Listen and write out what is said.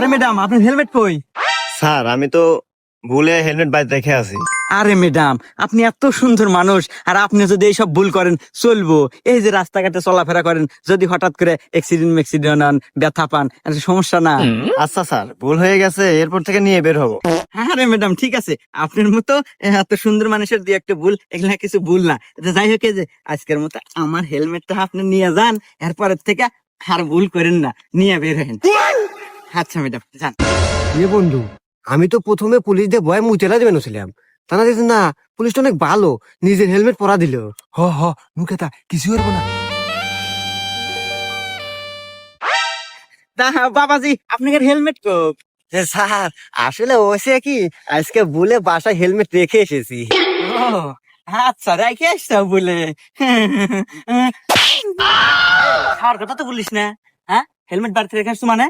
আরে ম্যাডাম আপনার হেলমেট কই? স্যার আমি তো ভুলে হেলমেট বাড়িতে রেখে আছি। আরে ম্যাডাম আপনি এত সুন্দর মানুষ, আর আপনি যদি এইসব ভুল করেন চলবো? এই যে রাস্তাঘাটে চলাফেরা করেন, যদি হঠাৎ করে অ্যাক্সিডেন্ট হন, ব্যথা পান, একটা সমস্যা না? আচ্ছা স্যার, ভুল হয়ে গেছে, এরপর থেকে নিয়ে বের হবো। আরে ম্যাডাম ঠিক আছে, আপনার মতো এত সুন্দর মানুষের দিয়ে একটা ভুল, এগুলা কিছু ভুল না। যাই হোক, এই যে আজকের মতো আমার হেলমেটটা আপনি নিয়ে যান, এরপরের থেকে আর ভুল করেন না, নিয়ে বের হেন। আচ্ছা ম্যাডাম যান। এ বন্ধু, আমি তো প্রথমে পুলিশ দিয়ে ভয় মুতেলা দেবেন ছিলাম, তারা দেখছে না পুলিশটা অনেক ভালো, নিজের হেলমেট পরা দিল। হ হ মুখেতা কিছু করবো না। বাবাজি আপনার হেলমেট কো? স্যার আসলে হয়েছে কি, আজকে ভুলে বাসায় হেলমেট রেখে এসেছি। ও আচ্ছা, রেখে আসছো বলে। খাওয়ার কথা তো বলিস না, হ্যাঁ? হেলমেট বাড়িতে রেখে আসছো মানে?